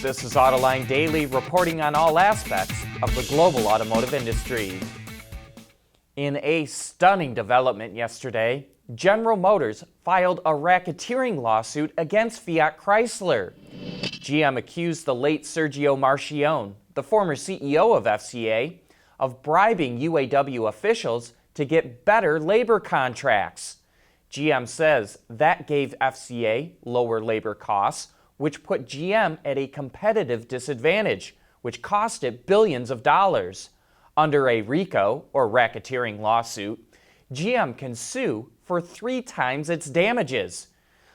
This is Autoline Daily, reporting on all aspects of the global automotive industry. In a stunning development yesterday, General Motors filed a racketeering lawsuit against Fiat Chrysler. GM accused the late Sergio Marchionne, the former CEO of FCA, of bribing UAW officials to get better labor contracts. GM says that gave FCA lower labor costs, which put GM at a competitive disadvantage, which cost it billions of dollars. Under a RICO, or racketeering lawsuit, GM can sue for 3 times its damages.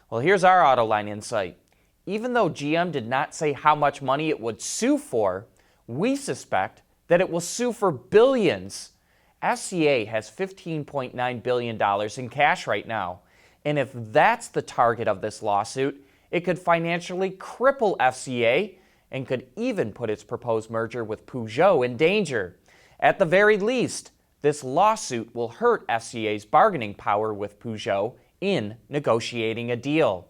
Well, here's our Autoline insight. Even though GM did not say how much money it would sue for, we suspect that it will sue for billions. FCA has $15.9 billion in cash right now, and if that's the target of this lawsuit, it could financially cripple FCA and could even put its proposed merger with Peugeot in danger. At the very least, this lawsuit will hurt FCA's bargaining power with Peugeot in negotiating a deal.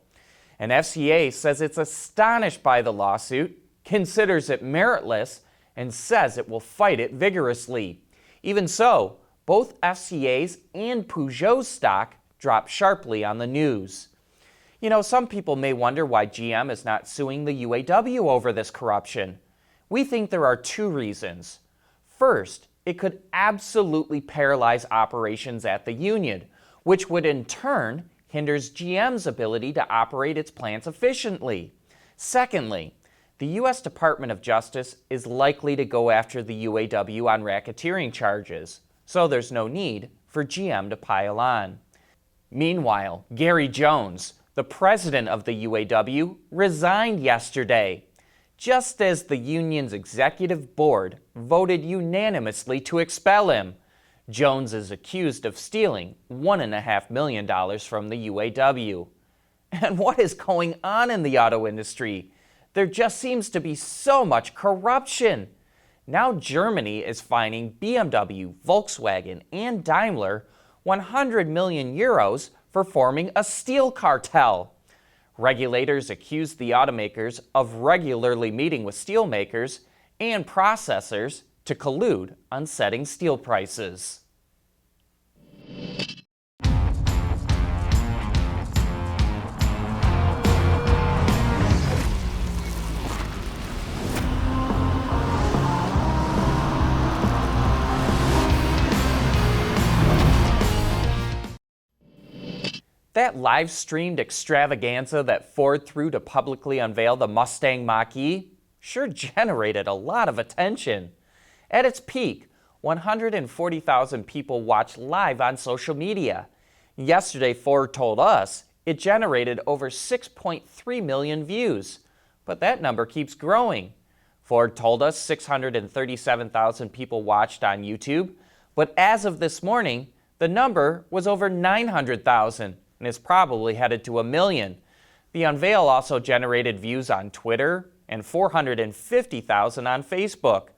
And FCA says it's astonished by the lawsuit, considers it meritless, and says it will fight it vigorously. Even so, both FCA's and Peugeot's stock dropped sharply on the news. You know, some people may wonder why GM is not suing the UAW over this corruption. We think there are 2 reasons. First, it could absolutely paralyze operations at the union, which would in turn hinders GM's ability to operate its plants efficiently. Secondly, the U.S. Department of Justice is likely to go after the UAW on racketeering charges, so there's no need for GM to pile on. Meanwhile, Gary Jones, the president of the UAW, resigned yesterday, just as the union's executive board voted unanimously to expel him. Jones is accused of stealing $1.5 million from the UAW. And what is going on in the auto industry? There just seems to be so much corruption. Now Germany is fining BMW, Volkswagen, and Daimler 100 million euros for forming a steel cartel. Regulators accuse the automakers of regularly meeting with steelmakers and processors to collude on setting steel prices. That live-streamed extravaganza that Ford threw to publicly unveil the Mustang Mach-E sure generated a lot of attention. At its peak, 140,000 people watched live on social media. Yesterday, Ford told us it generated over 6.3 million views, but that number keeps growing. Ford told us 637,000 people watched on YouTube, but as of this morning, the number was over 900,000. And is probably headed to 1 million. The unveil also generated views on Twitter and 450,000 on Facebook.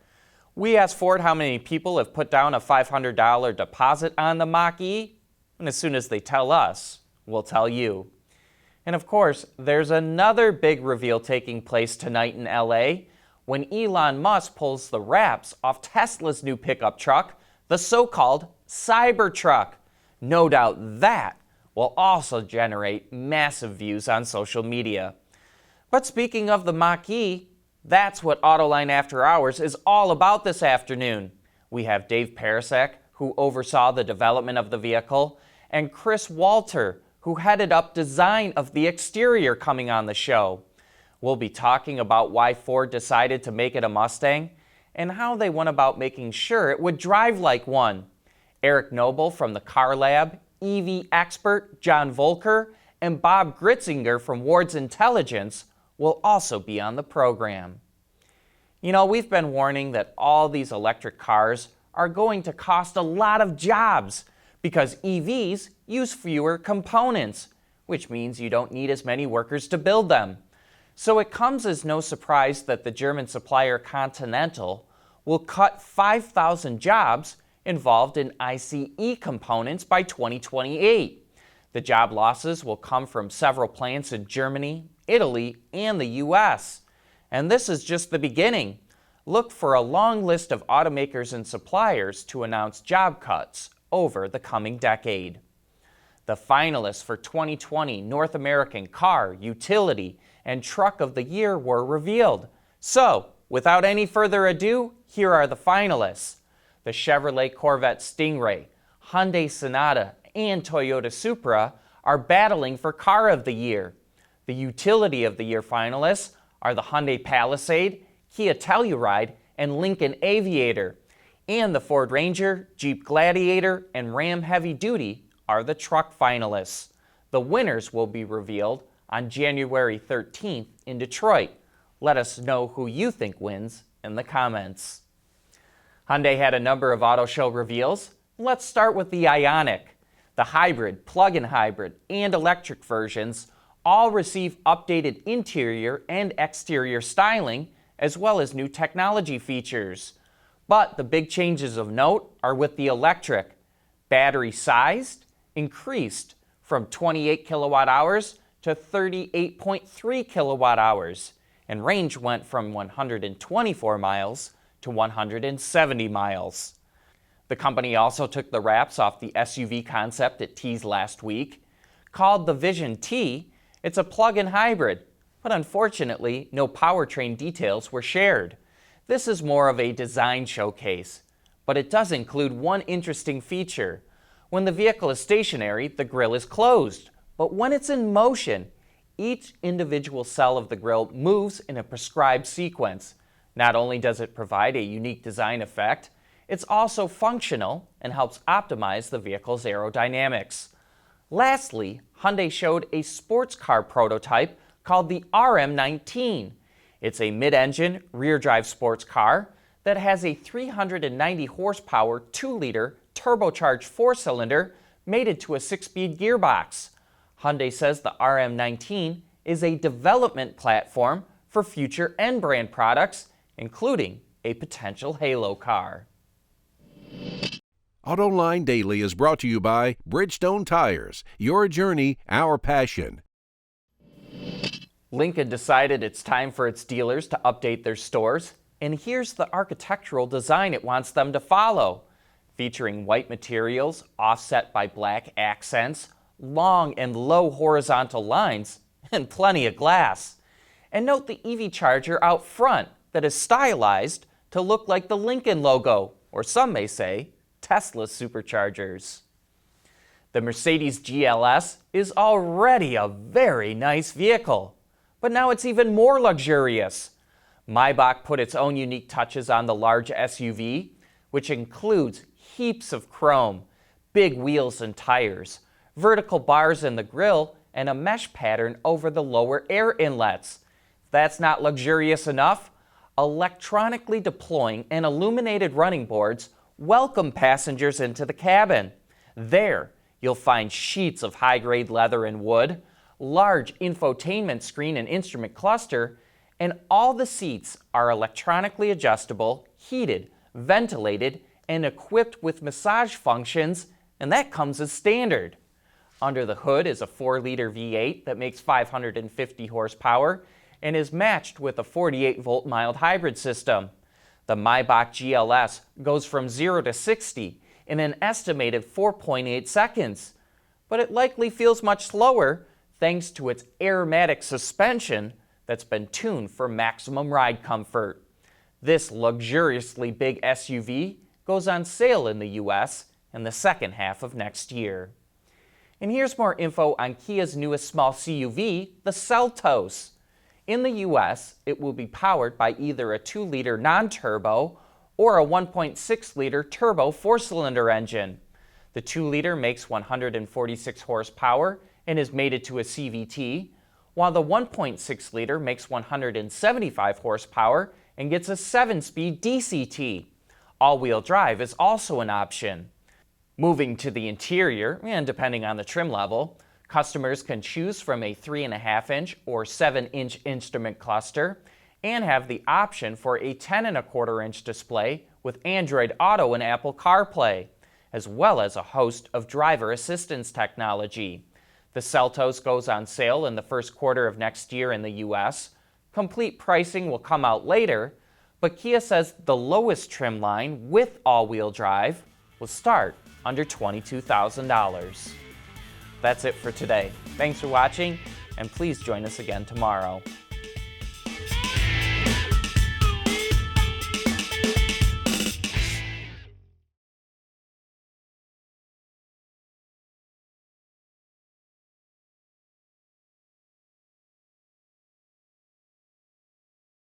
We asked Ford how many people have put down a $500 deposit on the Mach-E, and as soon as they tell us, we'll tell you. And of course, there's another big reveal taking place tonight in LA when Elon Musk pulls the wraps off Tesla's new pickup truck, the so-called Cybertruck. No doubt that will also generate massive views on social media. But speaking of the Mach-E, that's what Autoline After Hours is all about this afternoon. We have Dave Parasek, who oversaw the development of the vehicle, and Chris Walter, who headed up design of the exterior, coming on the show. We'll be talking about why Ford decided to make it a Mustang and how they went about making sure it would drive like one. Eric Noble from the Car Lab, EV expert John Volker, and Bob Gritzinger from Ward's Intelligence will also be on the program. You know, we've been warning that all these electric cars are going to cost a lot of jobs because EVs use fewer components, which means you don't need as many workers to build them. So it comes as no surprise that the German supplier Continental will cut 5,000 jobs involved in ICE components by 2028. The job losses will come from several plants in Germany, Italy, and the U.S. And this is just the beginning. Look for a long list of automakers and suppliers to announce job cuts over the coming decade. The finalists for 2020 North American Car, Utility, and Truck of the Year were revealed. So, without any further ado, here are the finalists. The Chevrolet Corvette Stingray, Hyundai Sonata, and Toyota Supra are battling for Car of the Year. The Utility of the Year finalists are the Hyundai Palisade, Kia Telluride, and Lincoln Aviator. And the Ford Ranger, Jeep Gladiator, and Ram Heavy Duty are the truck finalists. The winners will be revealed on January 13th in Detroit. Let us know who you think wins in the comments. Hyundai had a number of auto show reveals. Let's start with the Ioniq. The hybrid, plug-in hybrid, and electric versions all receive updated interior and exterior styling, as well as new technology features. But the big changes of note are with the electric. Battery sized increased from 28 kilowatt hours to 38.3 kilowatt hours, and range went from 124 miles to 170 miles. The company also took the wraps off the SUV concept it teased last week. Called the Vision T, it's a plug-in hybrid, but unfortunately, no powertrain details were shared. This is more of a design showcase, but it does include one interesting feature. When the vehicle is stationary, the grille is closed, but when it's in motion, each individual cell of the grille moves in a prescribed sequence. Not only does it provide a unique design effect, it's also functional and helps optimize the vehicle's aerodynamics. Lastly, Hyundai showed a sports car prototype called the RM19. It's a mid-engine, rear-drive sports car that has a 390 horsepower 2-liter turbocharged 4-cylinder mated to a 6-speed gearbox. Hyundai says the RM19 is a development platform for future N-brand products, including a potential Halo car. Autoline Daily is brought to you by Bridgestone Tires. Your journey, our passion. Lincoln decided it's time for its dealers to update their stores, and here's the architectural design it wants them to follow. Featuring white materials offset by black accents, long and low horizontal lines, and plenty of glass. And note the EV charger out front that is stylized to look like the Lincoln logo, or some may say, Tesla's superchargers. The Mercedes GLS is already a very nice vehicle, but now it's even more luxurious. Maybach put its own unique touches on the large SUV, which includes heaps of chrome, big wheels and tires, vertical bars in the grille, and a mesh pattern over the lower air inlets. If that's not luxurious enough, electronically deploying and illuminated running boards welcome passengers into the cabin. There, you'll find sheets of high-grade leather and wood, large infotainment screen and instrument cluster, and all the seats are electronically adjustable, heated, ventilated, and equipped with massage functions, and that comes as standard. Under the hood is a 4-liter V8 that makes 550 horsepower and is matched with a 48-volt mild hybrid system. The Maybach GLS goes from 0 to 60 in an estimated 4.8 seconds, but it likely feels much slower thanks to its aromatic suspension that's been tuned for maximum ride comfort. This luxuriously big SUV goes on sale in the US in the second half of next year. And here's more info on Kia's newest small CUV, the Seltos. In the US, it will be powered by either a 2-liter non-turbo or a 1.6-liter turbo 4-cylinder engine. The 2-liter makes 146 horsepower and is mated to a CVT, while the 1.6-liter makes 175 horsepower and gets a 7-speed DCT. All-wheel drive is also an option. Moving to the interior, and depending on the trim level, customers can choose from a 3.5-inch or 7-inch instrument cluster and have the option for a 10.25-inch display with Android Auto and Apple CarPlay, as well as a host of driver assistance technology. The Seltos goes on sale in the first quarter of next year in the US, Complete pricing will come out later, but Kia says the lowest trim line with all-wheel drive will start under $22,000. That's it for today. Thanks for watching, and please join us again tomorrow.